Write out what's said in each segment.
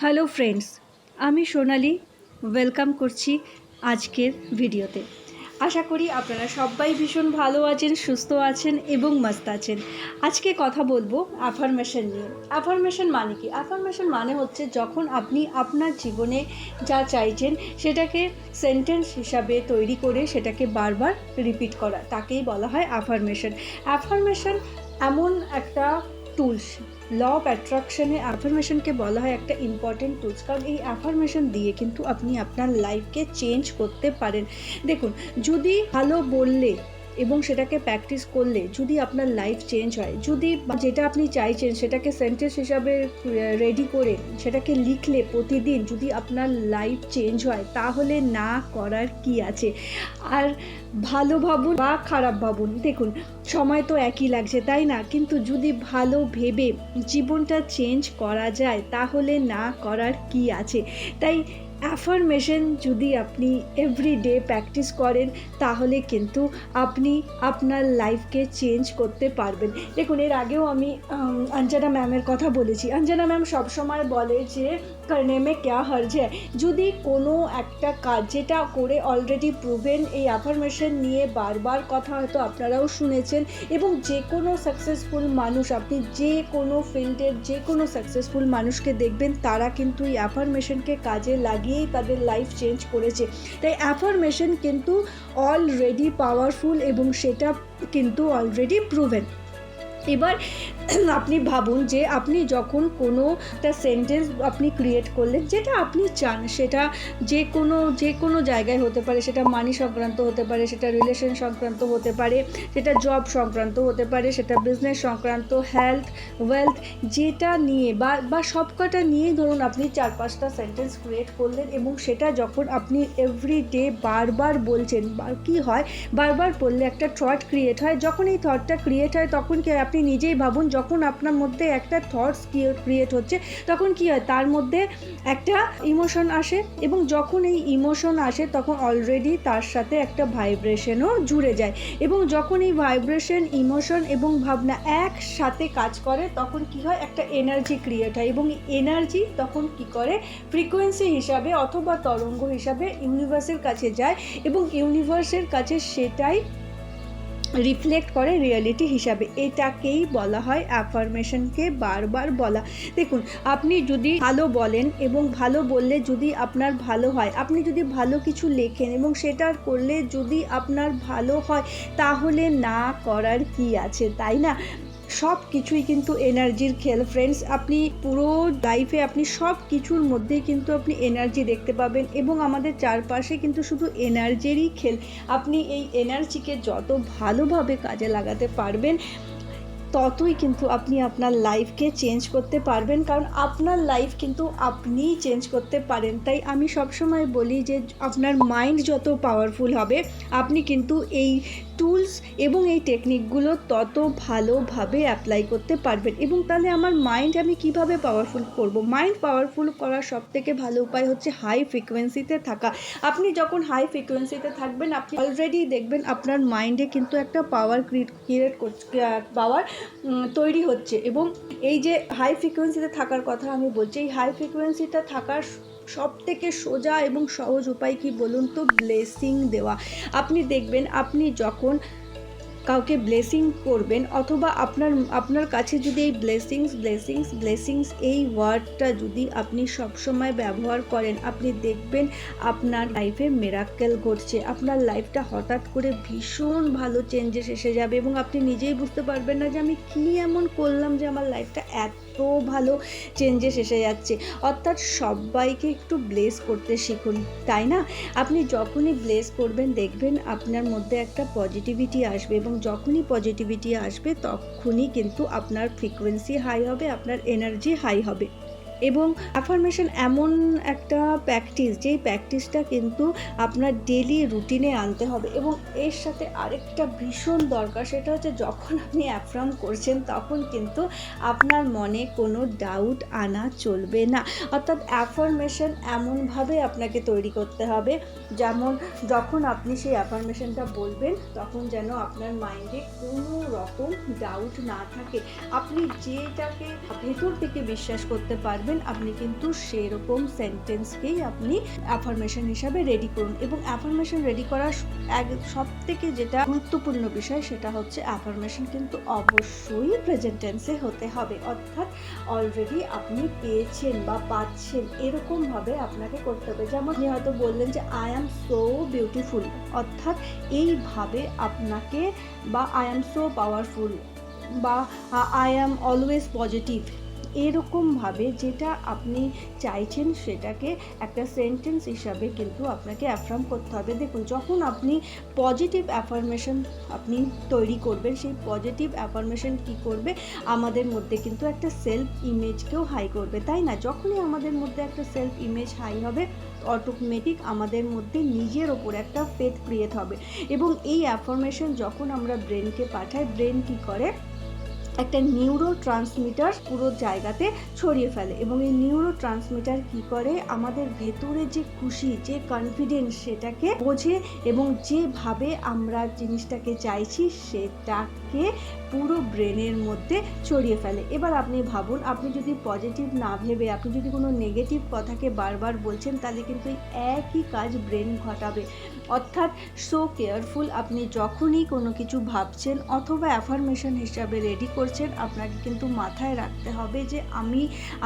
Hello friends, আমি সোনালি welcome করছি আজকের ভিডিওতে। আশা করি আপনারা সবাই ভীষণ ভালো আছেন, সুস্থ আছেন এবং মস্ত আছেন। আজকে কথা বলবো অ্যাফার্মেশন নিয়ে। অ্যাফার্মেশন মানে কি? অ্যাফার্মেশন মানে হচ্ছে যখন আপনি আপনার জীবনে যা চাইছেন সেটাকে সেন্টেন্স হিসাবে তৈরি করে সেটাকে বারবার রিপিট করা, তাকেই বলা হয় অ্যাফার্মেশন। অ্যাফার্মেশন এমন একটা টুলস, ল অফ অ্যাট্রাকশনে অ্যাফার্মেশনকে বলা হয় একটা ইম্পর্টেন্ট টুলস, কারণ এই অ্যাফার্মেশন দিয়ে কিন্তু আপনি আপনার লাইফকে চেঞ্জ করতে পারেন। দেখুন, যদি ভালো বললে এবং সেটাকে প্র্যাকটিস করলে যদি আপনার লাইফ চেঞ্জ হয়, যদি যেটা আপনি চাইছেন সেটাকে সেন্টেন্স হিসাবে রেডি করে সেটাকে লিখলে প্রতিদিন যদি আপনার লাইফ চেঞ্জ হয়, তাহলে না করার কি আছে? আর ভালো ভাবুন বা খারাপ ভাবুন, দেখুন সময় তো একই লাগছে, তাই না? কিন্তু যদি ভালো ভেবে জীবনটা চেঞ্জ করা যায়, তাহলে না করার কি আছে? তাই অ্যাফার্মেশন যদি আপনি এভরিডে প্র্যাকটিস করেন, তাহলে কিন্তু আপনি আপনার লাইফকে চেঞ্জ করতে পারবেন। দেখুন, এর আগেও আমি অঞ্জনা ম্যামের কথা বলেছি। অঞ্জনা ম্যাম সবসময় বলে যে করনে মে ক্যা হার্জ হ্যায়। যদি কোনো একটা কাজ যেটা করে অলরেডি প্রুভেন, এই অ্যাফার্মেশন নিয়ে বারবার কথা হয়তো আপনারাও শুনেছেন, এবং যে কোনো সাকসেসফুল মানুষ, আপনি যে কোনো ফিল্ডের যে কোনো সাকসেসফুল মানুষকে দেখবেন, তারা কিন্তু এই অ্যাফার্মেশনকে কাজে লাগিয়েই তাদের লাইফ চেঞ্জ করেছে। তাই অ্যাফার্মেশন কিন্তু অলরেডি পাওয়ারফুল এবং সেটা কিন্তু অলরেডি প্রুভেন। এবার আপনি ভাবুন যে আপনি যখন কোনো একটা সেন্টেন্স আপনি ক্রিয়েট করলেন, যেটা আপনি চান, সেটা যে কোনো জায়গায় হতে পারে, সেটা মানি সংক্রান্ত হতে পারে, সেটা রিলেশন সংক্রান্ত হতে পারে, সেটা জব সংক্রান্ত হতে পারে, সেটা বিজনেস সংক্রান্ত, হেলথ, ওয়েলথ, যেটা নিয়ে বা সবকটা নিয়েই ধরুন আপনি 4-5টা সেন্টেন্স ক্রিয়েট করলেন, এবং সেটা যখন আপনি এভরিডে বারবার বলছেন, কি হয়, বারবার বললে একটা থট ক্রিয়েট হয়। যখন এই থটটা ক্রিয়েট হয়, তখন কি হয়, আপনি নিজেই ভাবুন, যখন আপনার মধ্যে একটা থটস ক্রিয়েট হচ্ছে, তখন কি হয়, তার মধ্যে একটা ইমোশন আসে, এবং যখন এই ইমোশন আসে, তখন অলরেডি তার সাথে একটা ভাইব্রেশনও জুড়ে যায়, এবং যখন এই ভাইব্রেশন, ইমোশন এবং ভাবনা একসাথে কাজ করে, তখন কি হয়, একটা এনার্জি ক্রিয়েট হয়, এবং এনার্জি তখন কি করে, ফ্রিকোয়েন্সি হিসাবে অথবা তরঙ্গ হিসাবে ইউনিভার্সের কাছে যায়, এবং ইউনিভার্সের কাছে সেটাই রিফ্লেক্ট করে রিয়েলিটি হিসাবে। এটাকেই বলা হয় অ্যাফার্মেশনকে বারবার বলা। দেখুন, আপনি যদি ভালো বলেন এবং ভালো বললে যদি আপনার ভালো হয়, আপনি যদি ভালো কিছু লেখেন এবং সেটা করলে যদি আপনার ভালো হয়, তাহলে না করার কি আছে, তাই না? সব কিছুই কিন্তু এনার্জির খেল ফ্রেন্ডস। আপনি পুরো লাইফে আপনি সব কিছুর মধ্যেই কিন্তু আপনি এনার্জি দেখতে পাবেন, এবং আমাদের চারপাশে কিন্তু শুধু এনার্জিরই খেল। আপনি এই এনার্জিকে যত ভালোভাবে কাজে লাগাতে পারবেন, ততই কিন্তু আপনি আপনার লাইফকে চেঞ্জ করতে পারবেন, কারণ আপনার লাইফ কিন্তু আপনিই চেঞ্জ করতে পারেন। তাই আমি সবসময় বলি যে আপনার মাইন্ড যত পাওয়ারফুল হবে, আপনি কিন্তু এই টুলস এবং এই টেকনিকগুলো তত ভালোভাবে অ্যাপ্লাই করতে পারবেন। এবং তাহলে আমার মাইন্ড আমি কিভাবে পাওয়ারফুল করব? মাইন্ড পাওয়ারফুল করার সবথেকে ভালো উপায় হচ্ছে হাই ফ্রিকোয়েন্সিতে থাকা। আপনি যখন হাই ফ্রিকোয়েন্সিতে থাকবেন, আপনি অলরেডি দেখবেন আপনার মাইন্ডে কিন্তু একটা পাওয়ার ক্রিয়েট করছে, পাওয়ার তৈরি হচ্ছে। এবং এই যে হাই ফ্রিকোয়েন্সিতে থাকার কথা আমি বলছি, এই হাই ফ্রিকোয়েন্সিতে থাকার সব থেকে সোজা এবং সহজ উপায় কি বলুন তো? ব্লেসিং দেওয়া। আপনি দেখবেন, আপনি যখন কাউকে ব্লেসিং করবেন, অথবা আপনার কাছে যদি এই ব্লেসিংস এই ওয়ার্ডটা যদি আপনি সবসময় ব্যবহার করেন, আপনি দেখবেন আপনার লাইফে মিরাক্কেল ঘটছে। আপনার লাইফটা হঠাৎ করে ভীষণ ভালো চেঞ্জেস এসে যাবে, এবং আপনি নিজেই বুঝতে পারবেন না যে আমি কী এমন করলাম যে আমার লাইফটা এত ভালো চেঞ্জেস এসে যাচ্ছে। অর্থাৎ সবাইকে একটু ব্লেস করতে শিখুন, তাই না? আপনি যখনই ব্লেস করবেন, দেখবেন আপনার মধ্যে একটা পজিটিভিটি আসবে, এবং যখনই পজিটিভিটি আসবে, তখনই কিন্তু আপনার ফ্রিকোয়েন্সি হাই হবে, আপনার এনার্জি হাই হবে। এবং অ্যাফার্মেশন এমন একটা প্র্যাকটিস, যেই প্র্যাকটিসটা কিন্তু আপনার ডেলি রুটিনে আনতে হবে। এবং এর সাথে আরেকটা ভীষণ দরকার, সেটা হচ্ছে যখন আপনি অ্যাফার্ম করছেন, তখন কিন্তু আপনার মনে কোনো ডাউট আনা চলবে না। অর্থাৎ অ্যাফার্মেশন এমনভাবে আপনাকে তৈরি করতে হবে, যেমন যখন আপনি সেই অ্যাফার্মেশনটা বলবেন, তখন যেন আপনার মাইন্ডে কোনো রকম ডাউট না থাকে। আপনি যেটাকে ভেতর থেকে বিশ্বাস করতে পারবেন, থাকবেন আপনি কিন্তু সেরকম সেন্টেন্সকেই আপনি অ্যাফার্মেশন হিসাবে রেডি করুন। এবং অ্যাফার্মেশন রেডি করার সবথেকে যেটা গুরুত্বপূর্ণ বিষয় সেটা হচ্ছে অ্যাফার্মেশন কিন্তু অবশ্যই প্রেজেন্ট টেন্সে হতে হবে, অর্থাৎ অলরেডি আপনি পেয়েছেন বা পাচ্ছেন এরকমভাবে আপনাকে করতে হবে। যেমন আপনি হয়তো বললেন যে আই অ্যাম সো বিউটিফুল, অর্থাৎ এইভাবে আপনাকে, বা আই অ্যাম সো পাওয়ারফুল, বা আই অ্যাম অলওয়েজ পজিটিভ, এরকমভাবে যেটা আপনি চাইছেন সেটাকে একটা সেন্টেন্স হিসাবে কিন্তু আপনাকে অ্যাফার্ম করতে হবে। দেখুন, যখন আপনি পজিটিভ অ্যাফার্মেশন আপনি তৈরি করবেন, সেই পজিটিভ অ্যাফার্মেশন কী করবে, আমাদের মধ্যে কিন্তু একটা সেলফ ইমেজকেও হাই করবে, তাই না? যখনই আমাদের মধ্যে একটা সেলফ ইমেজ হাই হবে, অটোমেটিক আমাদের মধ্যে নিজের ওপর একটা ফেথ ক্রিয়েট হবে। এবং এই অ্যাফার্মেশন যখন আমরা ব্রেনকে পাঠাই, ব্রেন কী করে, একটা নিউরো ট্রান্সমিটার পুরো জায়গাতে ছড়িয়ে ফেলে। এবং এই নিউরো ট্রান্সমিটার কী করে, আমাদের ভেতরে যে খুশি, যে কনফিডেন্স সেটাকে বোঝে এবং যেভাবে আমরা জিনিসটাকে চাইছি সেটাকে পুরো ব্রেনের মধ্যে ছড়িয়ে ফেলে। এবার আপনি ভাবুন, আপনি যদি পজিটিভ না ভেবে আপনি যদি কোনো নেগেটিভ কথাকে বারবার বলছেন, তাহলে কিন্তু এই একই কাজ ব্রেন ঘটাবে। অর্থাৎ সো কেয়ারফুল, আপনি যখনই কোনো কিছু ভাবছেন অথবা অ্যাফার্মেশন হিসাবে রেডি করছেন, আপনাকে কিন্তু মাথায় রাখতে হবে যে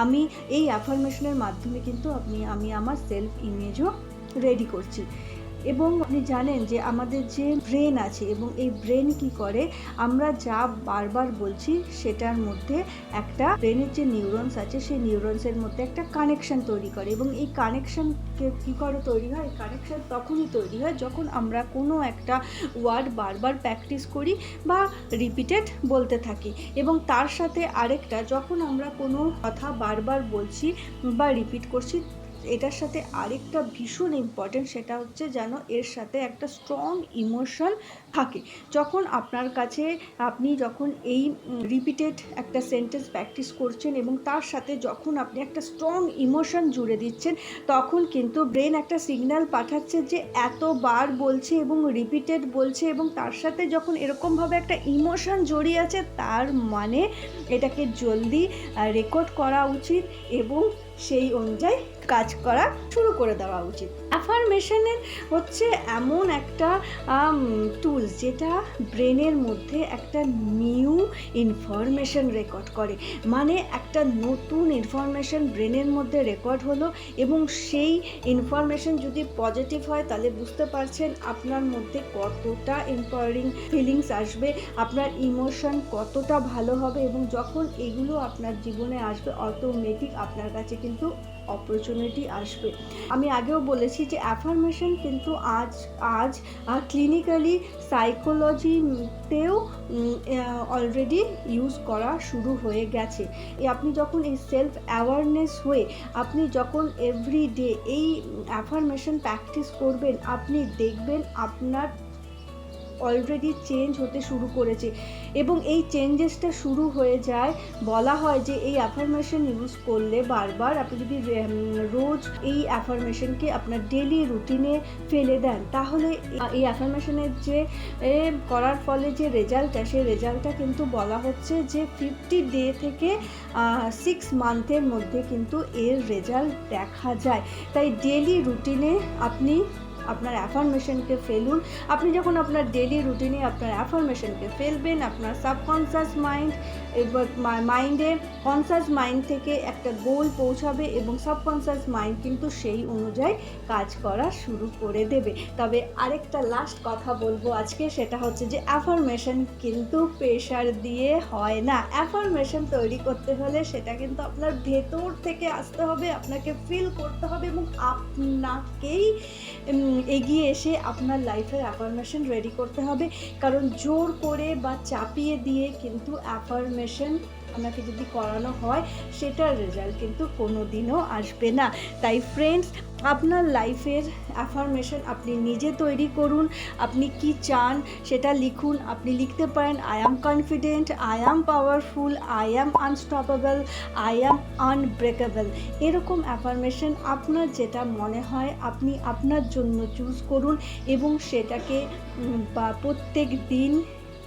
আমি এই অ্যাফার্মেশনের মাধ্যমে কিন্তু আমি আমার সেলফ ইমেজও রেডি করছি। এবং আপনি জানেন যে আমাদের যে ব্রেন আছে, এবং এই ব্রেন কি করে, আমরা যা বারবার বলছি সেটার মধ্যে একটা ব্রেনের যে নিউরনস আছে সেই নিউরনসের মধ্যে একটা কানেকশন তৈরি করে। এবং এই কানেকশন কী করে তৈরি হয়? এই কানেকশন তখনই তৈরি হয় যখন আমরা কোনো একটা ওয়ার্ড বারবার প্র্যাকটিস করি বা রিপিটেড বলতে থাকি। এবং তার সাথে আরেকটা, যখন আমরা কোনো কথা বারবার বলছি বা রিপিট করছি, এটার সাথে আরেকটা ভীষণ ইম্পর্টেন্ট, সেটা হচ্ছে যেন এর সাথে একটা স্ট্রং ইমোশন থাকে। যখন আপনার কাছে, আপনি যখন এই রিপিটেড একটা সেন্টেন্স প্র্যাকটিস করছেন এবং তার সাথে যখন আপনি একটা স্ট্রং ইমোশন জুড়ে দিচ্ছেন, তখন কিন্তু ব্রেন একটা সিগন্যাল পাঠাচ্ছে যে এতবার বলছে এবং রিপিটেড বলছে, এবং তার সাথে যখন এরকমভাবে একটা ইমোশন জড়িয়ে আছে, তার মানে এটাকে জলদি রেকর্ড করা উচিত এবং সেই অনুযায়ী কাজ করা শুরু করে দেওয়া উচিত। অ্যাফার্মেশনের হচ্ছে এমন একটা টুলস যেটা ব্রেনের মধ্যে একটা নিউ ইনফরমেশন রেকর্ড করে। মানে একটা নতুন ইনফরমেশন ব্রেনের মধ্যে রেকর্ড হলো, এবং সেই ইনফরমেশন যদি পজিটিভ হয় তাহলে বুঝতে পারছেন আপনার মধ্যে কতটা এম্পাওয়ারিং ফিলিংস আসবে, আপনার ইমোশন কতটা ভালো হবে। এবং যখন এগুলো আপনার জীবনে আসবে, অটোমেটিক আপনার কাছে কিন্তু অপরচুনিটি আসবে। আমি আগেও বলেছি যে অ্যাফার্মেশন কিন্তু আজ ক্লিনিক্যালি সাইকোলজিতেও অলরেডি ইউজ করা শুরু হয়ে গেছে। আপনি যখন এই সেলফ অ্যাওয়ারনেস হয়ে আপনি যখন এভরিডে এই অ্যাফার্মেশন প্র্যাকটিস করবেন, আপনি দেখবেন আপনার অলরেডি চেঞ্জ হতে শুরু করেছে। এবং এই চেঞ্জেসটা শুরু হয়ে যায়, বলা হয় যে এই অ্যাফার্মেশন ইউজ করলে বারবার আপনি যদি রোজ এই অ্যাফার্মেশনকে আপনার ডেলি রুটিনে ফেলে দেন, তাহলে এই অ্যাফার্মেশনের যে করার ফলে যে রেজাল্টটা, সেই রেজাল্টটা কিন্তু বলা হচ্ছে যে 50 ডে থেকে 6 মান্থের মধ্যে কিন্তু এর রেজাল্ট দেখা যায়। তাই ডেলি রুটিনে আপনি আপনার অ্যাফার্মেশনকে ফেলুন। আপনি যখন আপনার ডেলি রুটিনে আপনার অ্যাফার্মেশনকে ফেলবেন, আপনার সাবকনসিয়াস মাইন্ডে কনসিয়াস মাইন্ড থেকে একটা গোল পৌঁছাবে এবং সাবকনসিয়াস মাইন্ড কিন্তু সেই অনুযায়ী কাজ করা শুরু করে দেবে। তবে আরেকটা লাস্ট কথা বলবো আজকে, সেটা হচ্ছে যে অ্যাফার্মেশন কিন্তু প্রেশার দিয়ে হয় না। অ্যাফার্মেশন তৈরি করতে হলে সেটা কিন্তু আপনার ভেতর থেকে আসতে হবে, আপনাকে ফিল করতে হবে এবং আপনাকেই এগিয়ে এসে আপনার লাইফের অ্যাফার্মেশন রেডি করতে হবে। কারণ জোর করে বা চাপিয়ে দিয়ে কিন্তু অ্যাফার্মেশন আপনাকে যদি করানো হয়, সেটার রেজাল্ট কিন্তু কোনো দিনও আসবে না। তাই ফ্রেন্ডস, আপনার লাইফের অ্যাফার্মেশন আপনি নিজে তৈরি করুন। আপনি কি চান সেটা লিখুন। আপনি লিখতে পারেন I am confident, I am powerful, I am unstoppable, I am unbreakable. এরকম অ্যাফার্মেশন আপনার যেটা মনে হয় আপনি আপনার জন্য চুজ করুন এবং সেটাকে প্রত্যেক দিন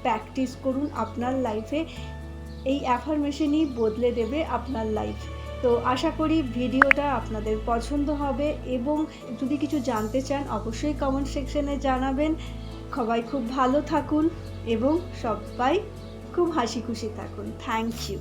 প্র্যাকটিস করুন আপনার লাইফে। এই অ্যাফার্মেশনই বদলে দেবে আপনার লাইফ। তো আশা করি ভিডিওটা আপনাদের পছন্দ হবে, এবং যদি কিছু জানতে চান অবশ্যই কমেন্ট সেকশনে জানাবেন। সবাই খুব ভালো থাকুন এবং সবাই খুব হাসি খুশি থাকুন। Thank you.